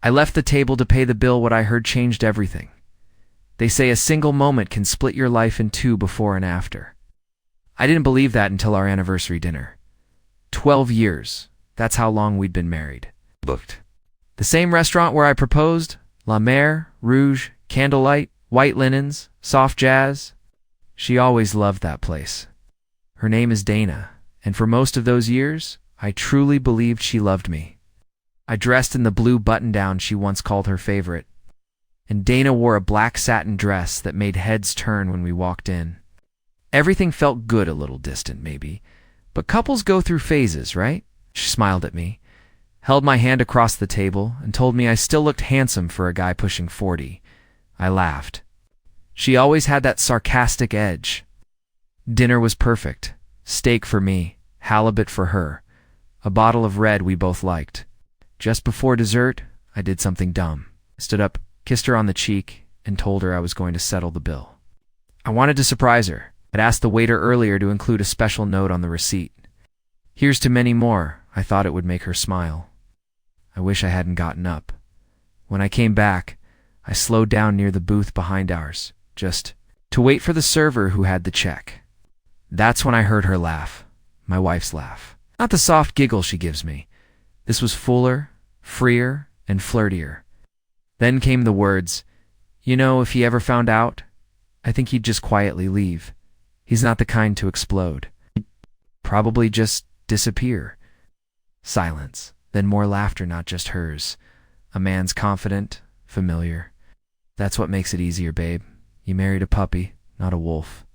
I left the table to pay the bill. What I heard changed everything. They say a single moment can split your life in two before and after. I didn't believe that until our anniversary dinner. 12 years. That's how long we'd been married. Booked. The same restaurant where I proposed, La Mer, Rouge, candlelight, white linens, soft jazz. She always loved that place. Her name is Dana, and for most of those years, I truly believed she loved me. I dressed in the blue button-down she once called her favorite, and Dana wore a black satin dress that made heads turn when we walked in. Everything felt good, a little distant maybe, but couples go through phases, right? She smiled at me, held my hand across the table, and told me I still looked handsome for a guy pushing 40. I laughed. She always had that sarcastic edge. Dinner was perfect. Steak for me, halibut for her, a bottle of red we both liked. Just before dessert, I did something dumb. Stood up, kissed her on the cheek, and told her I was going to settle the bill. I wanted to surprise her. I'd asked the waiter earlier to include a special note on the receipt. Here's to many more. I thought it would make her smile. I wish I hadn't gotten up. When I came back, I slowed down near the booth behind ours, just to wait for the server who had the check. That's when I heard her laugh, my wife's laugh. Not the soft giggle she gives me. This was fuller, freer, and flirtier. Then came the words, "You know, if he ever found out, I think he'd just quietly leave. He's not the kind to explode. He'd probably just disappear." Silence, then more laughter, not just hers. A man's confident, familiar. "That's what makes it easier, babe. You married a puppy, not a wolf."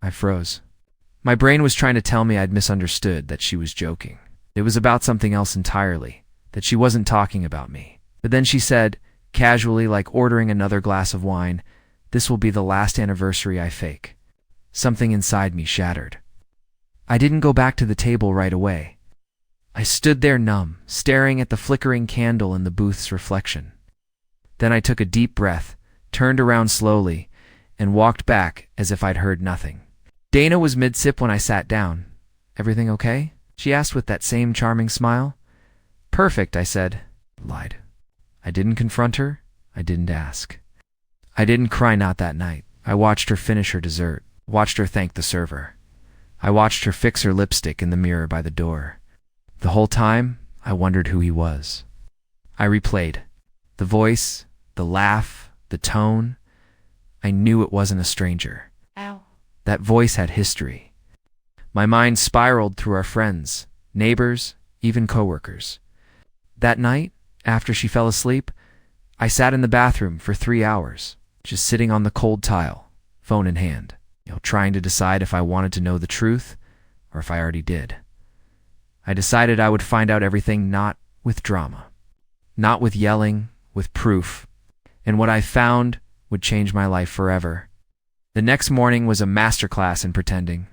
I froze. My brain was trying to tell me I'd misunderstood, that she was joking. It was about something else entirely, that she wasn't talking about me. But then she said, casually, like ordering another glass of wine, "This will be the last anniversary I fake." Something inside me shattered. I didn't go back to the table right away. I stood there numb, staring at the flickering candle in the booth's reflection. Then I took a deep breath, turned around slowly, and walked back as if I'd heard nothing. Dana was mid-sip when I sat down. "Everything okay?" she asked with that same charming smile. "Perfect," I said. Lied. I didn't confront her. I didn't ask. I didn't cry, not that night. I watched her finish her dessert, watched her thank the server. I watched her fix her lipstick in the mirror by the door. The whole time, I wondered who he was. I replayed. The voice, the laugh, the tone. I knew it wasn't a stranger. Ow. That voice had history. My mind spiraled through our friends, neighbors, even coworkers. That night, after she fell asleep, I sat in the bathroom for 3 hours, just sitting on the cold tile, phone in hand, trying to decide if I wanted to know the truth or if I already did. I decided I would find out everything, not with drama, not with yelling, with proof, and what I found would change my life forever. The next morning was a masterclass in pretending.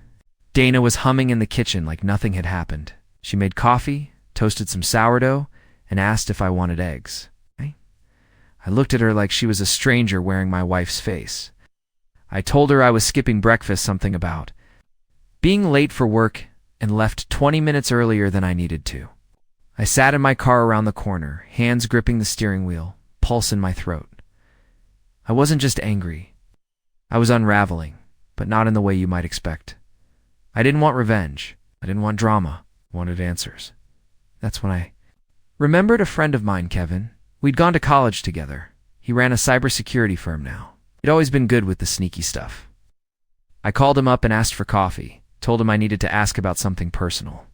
Dana was humming in the kitchen like nothing had happened. She made coffee, toasted some sourdough, and asked if I wanted eggs. I looked at her like she was a stranger wearing my wife's face. I told her I was skipping breakfast, something about being late for work, and left 20 minutes earlier than I needed to. I sat in my car around the corner, hands gripping the steering wheel, pulse in my throat. I wasn't just angry. I was unraveling, but not in the way you might expect. I didn't want revenge. I didn't want drama. I wanted answers. That's when I remembered a friend of mine, Kevin. We'd gone to college together. He ran a cybersecurity firm now. He'd always been good with the sneaky stuff. I called him up and asked for coffee, told him I needed to ask about something personal.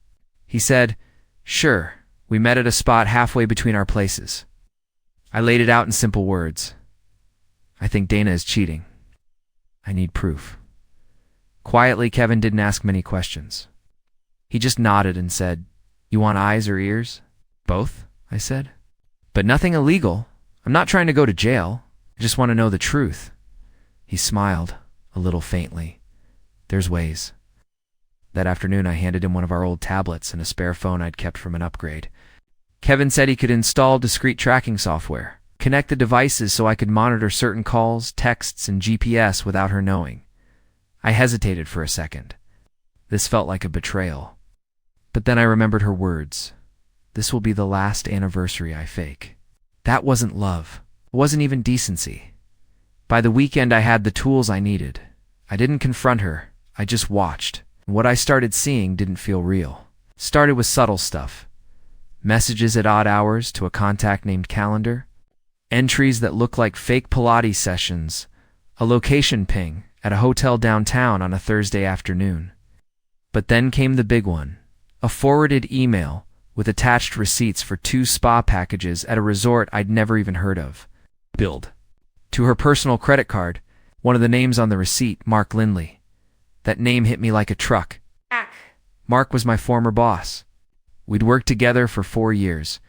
He said, "Sure." We met at a spot halfway between our places. I laid it out in simple words. "I think Dana is cheating. I need proof." Quietly, Kevin didn't ask many questions. He just nodded and said, "You want eyes or ears?" "Both," I said. "But nothing illegal. I'm not trying to go to jail. I just want to know the truth." He smiled, a little faintly. "There's ways." That afternoon, I handed him one of our old tablets and a spare phone I'd kept from an upgrade. Kevin said he could install discrete tracking software, connect the devices so I could monitor certain calls, texts, and GPS without her knowing. I hesitated for a second. This felt like a betrayal. But then I remembered her words. "This will be the last anniversary I fake." That wasn't love. It wasn't even decency. By the weekend, I had the tools I needed. I didn't confront her. I just watched. And what I started seeing didn't feel real. Started with subtle stuff. Messages at odd hours to a contact named Calendar. Entries that looked like fake Pilates sessions. A location ping at a hotel downtown on a Thursday afternoon. But then came the big one. A forwarded email with attached receipts for 2 spa packages at a resort I'd never even heard of. Billed to her personal credit card, one of the names on the receipt, Mark Lindley. That name hit me like a truck. Mark was my former boss. We'd worked together for 4 years.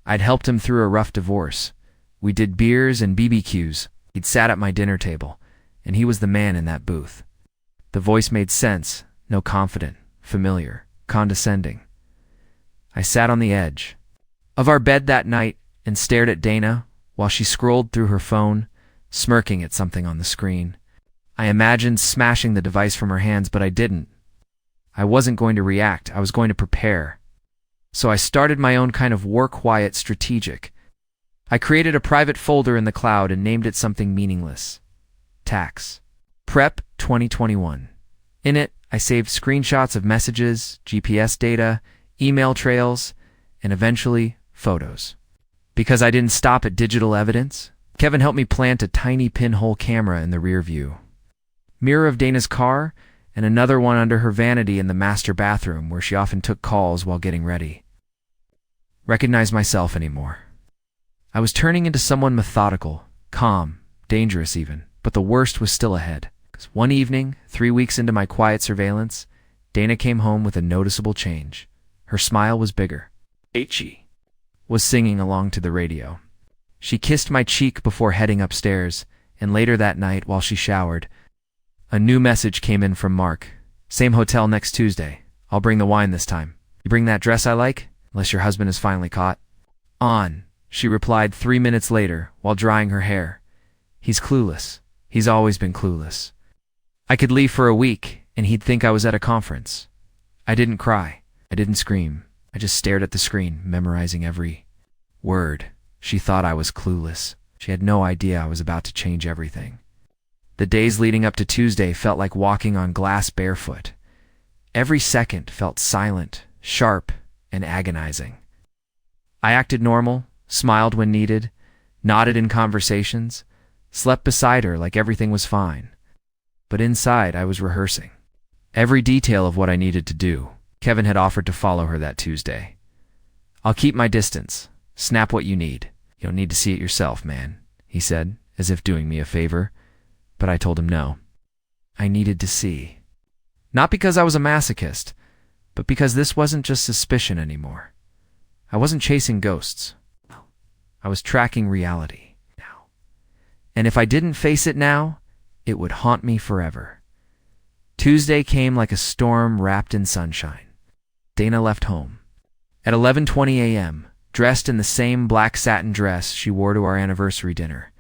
I'd helped him through a rough divorce. We did beers and BBQs. He'd sat at my dinner table, and he was the man in that booth. The voice made sense, no confident, familiar, condescending. I sat on the edge of our bed that night and stared at Dana while she scrolled through her phone, smirking at something on the screen. I imagined smashing the device from her hands, but I didn't. I wasn't going to react. I was going to prepare. So I started my own kind of war quiet strategic. I created a private folder in the cloud and named it something meaningless. Tax. Prep 2021. In it, I saved screenshots of messages, GPS data, email trails, and eventually, photos. Because I didn't stop at digital evidence, Kevin helped me plant a tiny pinhole camera in the rear view. Mirror of Dana's car, and another one under her vanity in the master bathroom where she often took calls while getting ready. Recognize myself anymore. I was turning into someone methodical, calm, dangerous even, but the worst was still ahead. 'Cause one evening, 3 weeks into my quiet surveillance, Dana came home with a noticeable change. Her smile was bigger. H.E. was singing along to the radio. She kissed my cheek before heading upstairs, and later that night, while she showered, a new message came in from Mark. Same hotel next Tuesday. I'll bring the wine this time. You bring that dress I like? Unless your husband is finally caught. On, she replied 3 minutes later, while drying her hair. He's clueless. He's always been clueless. I could leave for a week, and he'd think I was at a conference. I didn't cry. I didn't scream. I just stared at the screen, memorizing every word. She thought I was clueless. She had no idea I was about to change everything. The days leading up to Tuesday felt like walking on glass barefoot. Every second felt silent, sharp, and agonizing. I acted normal, smiled when needed, nodded in conversations, slept beside her like everything was fine. But inside, I was rehearsing every detail of what I needed to do. Kevin had offered to follow her that Tuesday. I'll keep my distance. Snap what you need. You don't need to see it yourself, man, he said, as if doing me a favor. But I told him no. I needed to see. Not because I was a masochist, but because this wasn't just suspicion anymore. I wasn't chasing ghosts. I was tracking reality now. And if I didn't face it now, it would haunt me forever. Tuesday came like a storm wrapped in sunshine. Dana left home. At 11:20 a.m., dressed in the same black satin dress she wore to our anniversary dinner.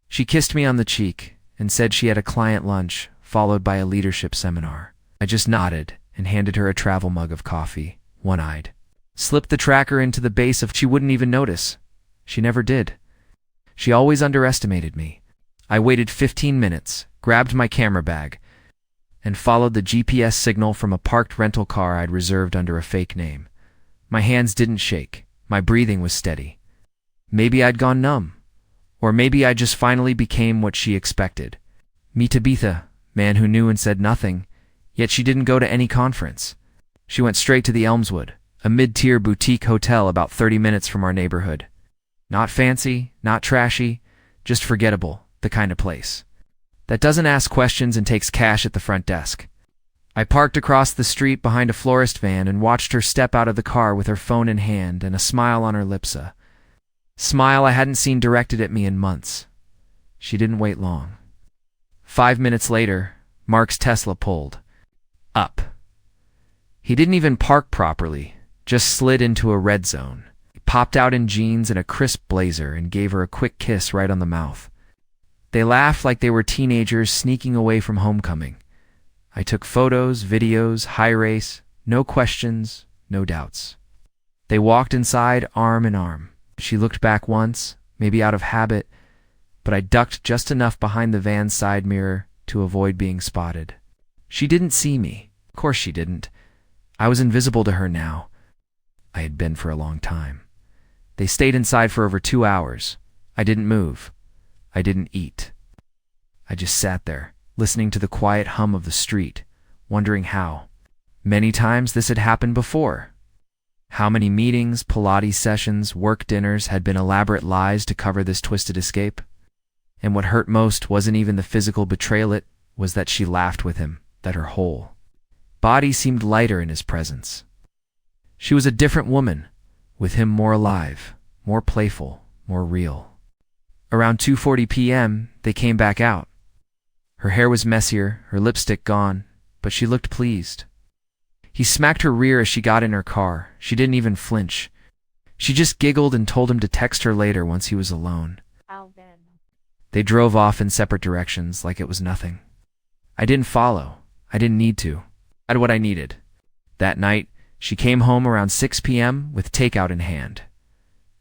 She kissed me on the cheek and said she had a client lunch, followed by a leadership seminar. I just nodded and handed her a travel mug of coffee, one-eyed. Slipped the tracker into the base of she wouldn't even notice. She never did. She always underestimated me. I waited 15 minutes, grabbed my camera bag, and followed the GPS signal from a parked rental car I'd reserved under a fake name. My hands didn't shake. My breathing was steady. Maybe I'd gone numb. Or maybe I just finally became what she expected. Me Tabitha, man who knew and said nothing, yet she didn't go to any conference. She went straight to the Elmswood, a mid-tier boutique hotel about 30 minutes from our neighborhood. Not fancy, not trashy, just forgettable, the kind of place that doesn't ask questions and takes cash at the front desk. I parked across the street behind a florist van and watched her step out of the car with her phone in hand and a smile on her lips, a smile I hadn't seen directed at me in months. She didn't wait long. 5 minutes later, Mark's Tesla pulled up. He didn't even park properly, just slid into a red zone. He popped out in jeans and a crisp blazer and gave her a quick kiss right on the mouth. They laughed like they were teenagers sneaking away from homecoming. I took photos, videos, high race, no questions, no doubts. They walked inside arm in arm. She looked back once, maybe out of habit, but I ducked just enough behind the van's side mirror to avoid being spotted. She didn't see me. Of course she didn't. I was invisible to her now. I had been for a long time. They stayed inside for over 2 hours. I didn't move. I didn't eat. I just sat there, listening to the quiet hum of the street, wondering how. Many times this had happened before. How many meetings, Pilates sessions, work dinners had been elaborate lies to cover this twisted escape? And what hurt most wasn't even the physical betrayal, it was that she laughed with him, that her whole body seemed lighter in his presence. She was a different woman, with him more alive, more playful, more real. Around 2:40 p.m., they came back out. Her hair was messier, her lipstick gone, but she looked pleased. He smacked her rear as she got in her car. She didn't even flinch. She just giggled and told him to text her later once he was alone. They drove off in separate directions like it was nothing. I didn't follow. I didn't need to. I had what I needed. That night, she came home around 6 p.m. with takeout in hand.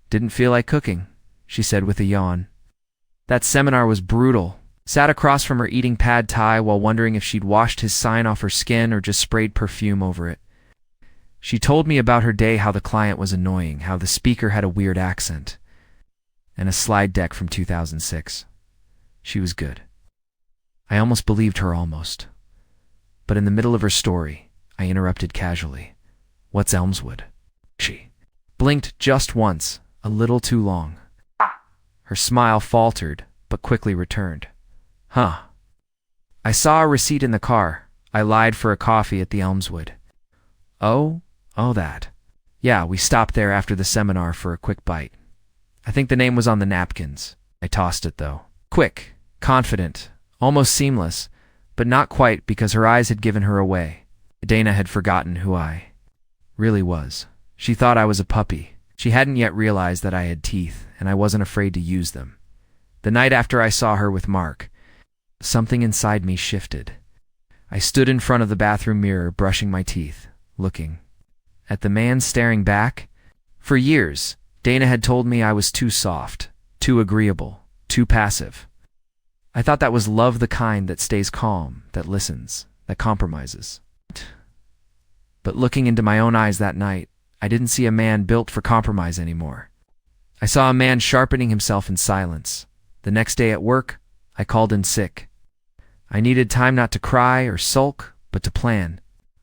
Didn't feel like cooking, she said with a yawn. That seminar was brutal. Sat across from her eating pad thai while wondering if she'd washed his sign off her skin or just sprayed perfume over it. She told me about her day, how the client was annoying, how the speaker had a weird accent, and a slide deck from 2006. She was good. I almost believed her almost. But in the middle of her story, I interrupted casually. What's Elmswood? She blinked just once, a little too long. Her smile faltered, but quickly returned. Huh. I saw a receipt in the car. I lied for a coffee at the Elmswood. Oh, that. Yeah, we stopped there after the seminar for a quick bite. I think the name was on the napkins. I tossed it, though. Quick, confident, almost seamless, but not quite because her eyes had given her away. Dana had forgotten who I really was. She thought I was a puppy. She hadn't yet realized that I had teeth, and I wasn't afraid to use them. The night after I saw her with Mark, something inside me shifted. I stood in front of the bathroom mirror, brushing my teeth, looking at the man staring back. For years, Dana had told me I was too soft, too agreeable, too passive. I thought that was love, the kind that stays calm, that listens, that compromises. But looking into my own eyes that night, I didn't see a man built for compromise anymore. I saw a man sharpening himself in silence. The next day at work, I called in sick. I needed time not to cry or sulk, but to plan.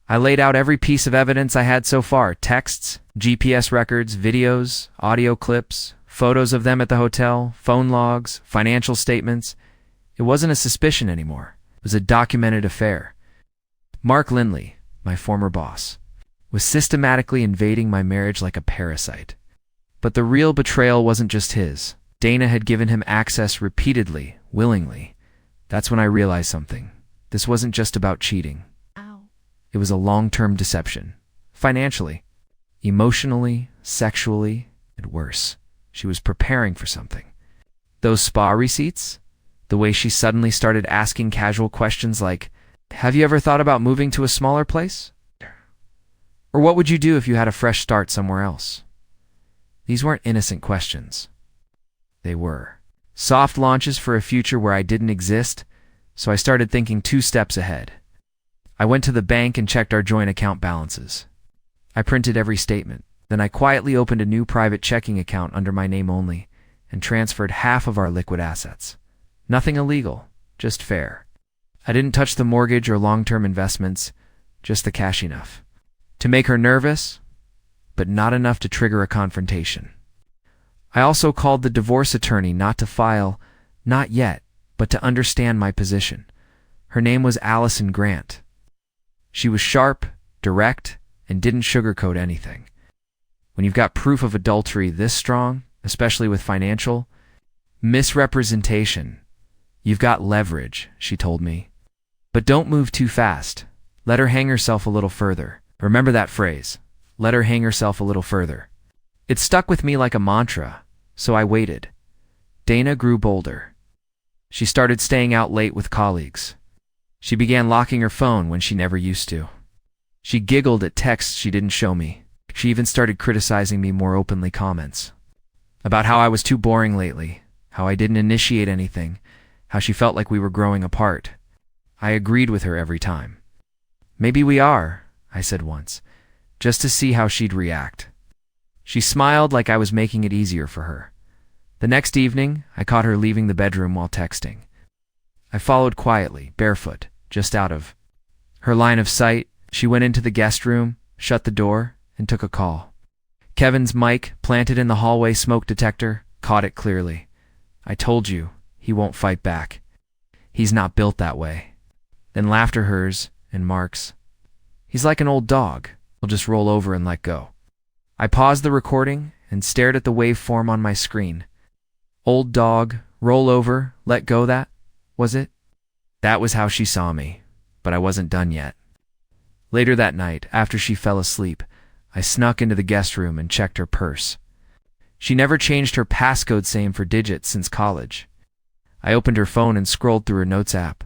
I laid out every piece of evidence I had so far: texts, GPS records, videos, audio clips, photos of them at the hotel, phone logs, financial statements. It wasn't a suspicion anymore. It was a documented affair. Mark Lindley, my former boss, was systematically invading my marriage like a parasite. But the real betrayal wasn't just his. Dana had given him access repeatedly, willingly. That's when I realized something. This wasn't just about cheating. It was a long-term deception. Financially, emotionally, sexually, and worse. She was preparing for something. Those spa receipts? The way she suddenly started asking casual questions like, "Have you ever thought about moving to a smaller place?" Or "What would you do if you had a fresh start somewhere else?" These weren't innocent questions. They were soft launches for a future where I didn't exist, so I started thinking 2 steps ahead. I went to the bank and checked our joint account balances. I printed every statement. Then I quietly opened a new private checking account under my name only and transferred half of our liquid assets. Nothing illegal, just fair. I didn't touch the mortgage or long-term investments, just the cash enough to make her nervous, but not enough to trigger a confrontation. I also called the divorce attorney, not to file, not yet, but to understand my position. Her name was Allison Grant. She was sharp, direct, and didn't sugarcoat anything. When you've got proof of adultery this strong, especially with financial misrepresentation, you've got leverage, she told me. But don't move too fast. Let her hang herself a little further. Remember that phrase, let her hang herself a little further. It stuck with me like a mantra, so I waited. Dana grew bolder. She started staying out late with colleagues. She began locking her phone when she never used to. She giggled at texts she didn't show me. She even started criticizing me more openly comments. about how I was too boring lately, how I didn't initiate anything, how she felt like we were growing apart. I agreed with her every time. "Maybe we are," I said once, just to see how she'd react. She smiled like I was making it easier for her. The next evening, I caught her leaving the bedroom while texting. I followed quietly, barefoot, just out of her line of sight. She went into the guest room, shut the door, and took a call. Kevin's mic, planted in the hallway smoke detector, caught it clearly. "I told you, he won't fight back. He's not built that way." Then laughter hers and Mark's. "He's like an old dog. He'll just roll over and let go." I paused the recording and stared at the waveform on my screen. Old dog, roll over, let go, that was it? That was how she saw me, but I wasn't done yet. Later that night, after she fell asleep, I snuck into the guest room and checked her purse. She never changed her passcode same for digits since college. I opened her phone and scrolled through her notes app.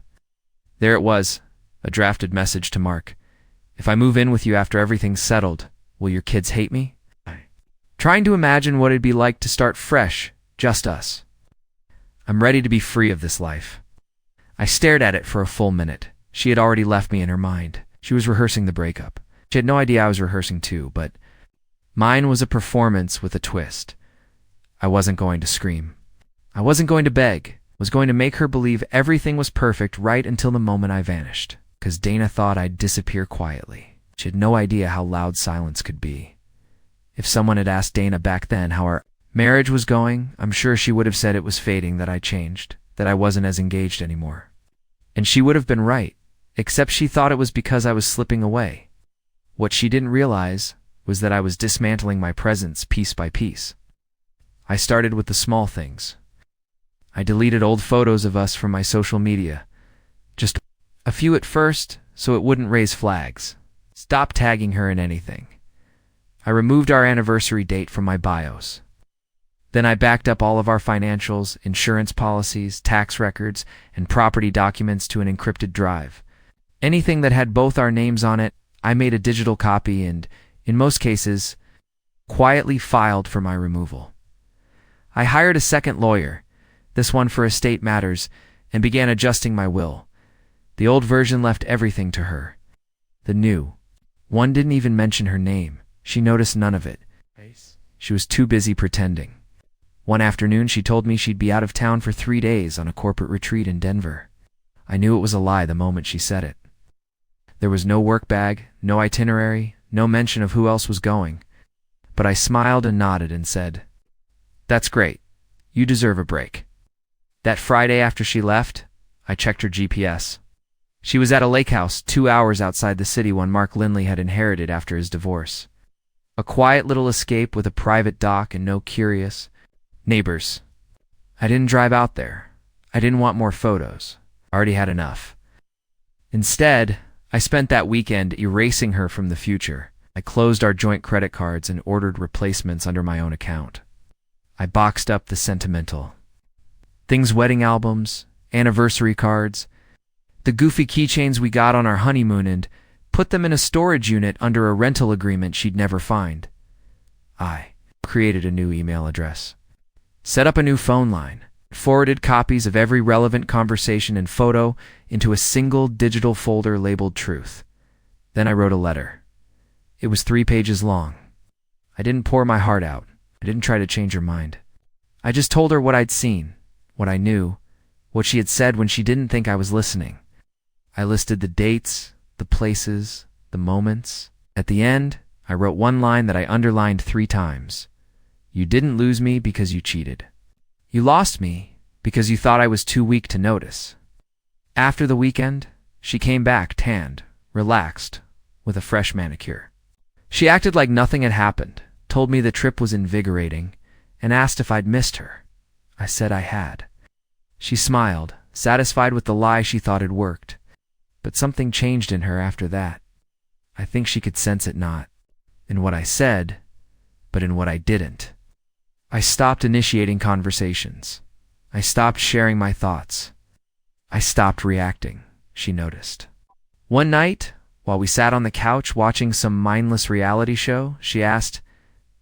There it was, a drafted message to Mark. "If I move in with you after everything's settled, will your kids hate me?" Trying to imagine what it'd be like to start fresh, just us. I'm ready to be free of this life. I stared at it for a full minute. She had already left me in her mind. She was rehearsing the breakup. She had no idea I was rehearsing too, but mine was a performance with a twist. I wasn't going to scream. I wasn't going to beg. I was going to make her believe everything was perfect right until the moment I vanished, because Dana thought I'd disappear quietly. She had no idea how loud silence could be. If someone had asked Dana back then how our marriage was going, I'm sure she would have said it was fading, that I changed, that I wasn't as engaged anymore. And she would have been right, except she thought it was because I was slipping away. What she didn't realize was that I was dismantling my presence piece by piece. I started with the small things. I deleted old photos of us from my social media. Just a few at first, so it wouldn't raise flags. Stopped tagging her in anything. I removed our anniversary date from my bios. Then I backed up all of our financials, insurance policies, tax records, and property documents to an encrypted drive. Anything that had both our names on it, I made a digital copy and, in most cases, quietly filed for my removal. I hired a second lawyer, this one for estate matters, and began adjusting my will. The old version left everything to her. The new one didn't even mention her name. She noticed none of it. She was too busy pretending. One afternoon, she told me she'd be out of town for 3 days on a corporate retreat in Denver. I knew it was a lie the moment she said it. There was no work bag, no itinerary, no mention of who else was going. But I smiled and nodded and said, "That's great. You deserve a break." That Friday after she left, I checked her GPS. She was at a lake house 2 hours outside the city one Mark Lindley had inherited after his divorce. A quiet little escape with a private dock and no curious neighbors. I didn't drive out there. I didn't want more photos. I already had enough. Instead, I spent that weekend erasing her from the future. I closed our joint credit cards and ordered replacements under my own account. I boxed up the sentimental things, wedding albums, anniversary cards, the goofy keychains we got on our honeymoon, and put them in a storage unit under a rental agreement she'd never find. I created a new email address, set up a new phone line, forwarded copies of every relevant conversation and photo into a single digital folder labeled Truth. Then I wrote a letter. It was 3 pages long. I didn't pour my heart out. I didn't try to change her mind. I just told her what I'd seen, what I knew, what she had said when she didn't think I was listening. I listed the dates, the places, the moments. At the end, I wrote one line that I underlined 3 times. You didn't lose me because you cheated. You lost me because you thought I was too weak to notice. After the weekend, she came back tanned, relaxed, with a fresh manicure. She acted like nothing had happened, told me the trip was invigorating, and asked if I'd missed her. I said I had. She smiled, satisfied with the lie she thought had worked. But something changed in her after that. I think she could sense it, not in what I said, but in what I didn't. I stopped initiating conversations. I stopped sharing my thoughts. I stopped reacting, she noticed. One night, while we sat on the couch watching some mindless reality show, she asked,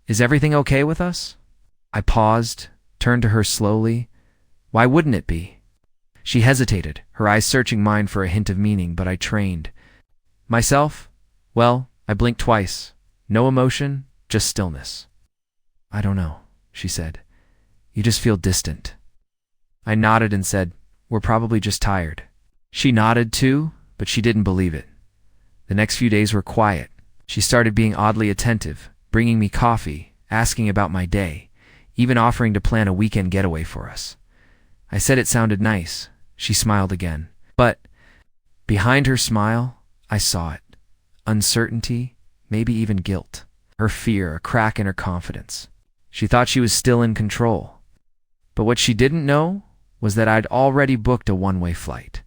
"Is everything okay with us?" I paused, turned to her slowly. Why wouldn't it be? She hesitated, her eyes searching mine for a hint of meaning, but I trained. Myself? Well, I blinked twice. No emotion, just stillness. I don't know, she said. You just feel distant. I nodded and said, we're probably just tired. She nodded too, but she didn't believe it. The next few days were quiet. She started being oddly attentive, bringing me coffee, asking about my day, even offering to plan a weekend getaway for us. I said it sounded nice. She smiled again. But behind her smile, I saw it. Uncertainty, maybe even guilt. Her fear, a crack in her confidence. She thought she was still in control. But what she didn't know was that I'd already booked a one-way flight.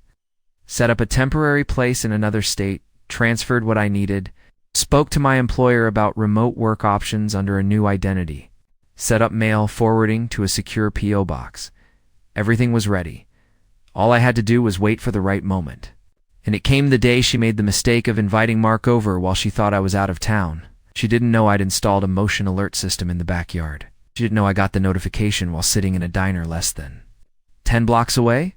Set up a temporary place in another state, transferred what I needed, spoke to my employer about remote work options under a new identity, set up mail forwarding to a secure P.O. box. Everything was ready. All I had to do was wait for the right moment. And it came the day she made the mistake of inviting Mark over while she thought I was out of town. She didn't know I'd installed a motion alert system in the backyard. She didn't know I got the notification while sitting in a diner less than 10 blocks away.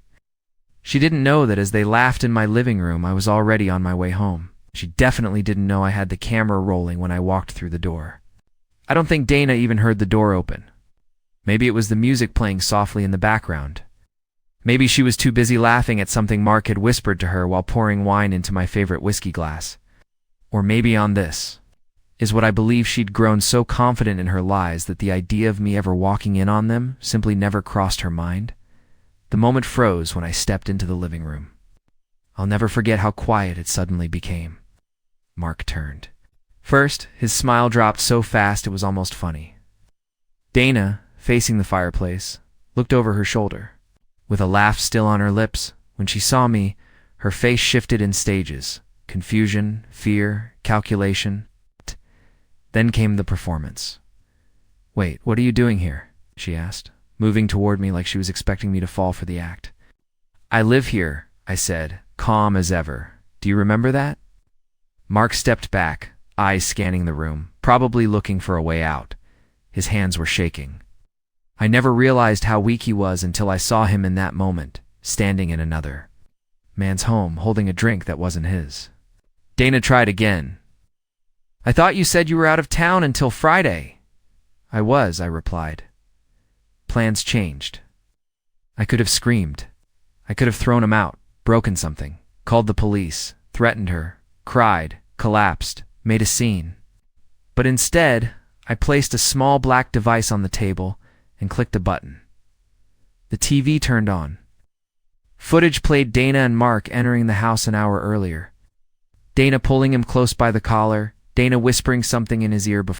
She didn't know that as they laughed in my living room, I was already on my way home. She definitely didn't know I had the camera rolling when I walked through the door. I don't think Dana even heard the door open. Maybe it was the music playing softly in the background. Maybe she was too busy laughing at something Mark had whispered to her while pouring wine into my favorite whiskey glass. Or maybe on this is what I believe she'd grown so confident in her lies that the idea of me ever walking in on them simply never crossed her mind. The moment froze when I stepped into the living room. I'll never forget how quiet it suddenly became. Mark turned. First, his smile dropped so fast it was almost funny. Dana, facing the fireplace, looked over her shoulder. With a laugh still on her lips, when she saw me, her face shifted in stages. Confusion, fear, calculation. Then came the performance. Wait, what are you doing here? She asked, moving toward me like she was expecting me to fall for the act. I live here, I said, calm as ever. Do you remember that? Mark stepped back, eyes scanning the room, probably looking for a way out. His hands were shaking. I never realized how weak he was until I saw him in that moment, standing in another man's home, holding a drink that wasn't his. Dana tried again. I thought you said you were out of town until Friday. I was, I replied. Plans changed. I could have screamed. I could have thrown him out, broken something, called the police, threatened her, cried, collapsed, made a scene. But instead, I placed a small black device on the table and clicked a button. The TV turned on. Footage played Dana and Mark entering the house an hour earlier. Dana pulling him close by the collar, Dana whispering something in his ear before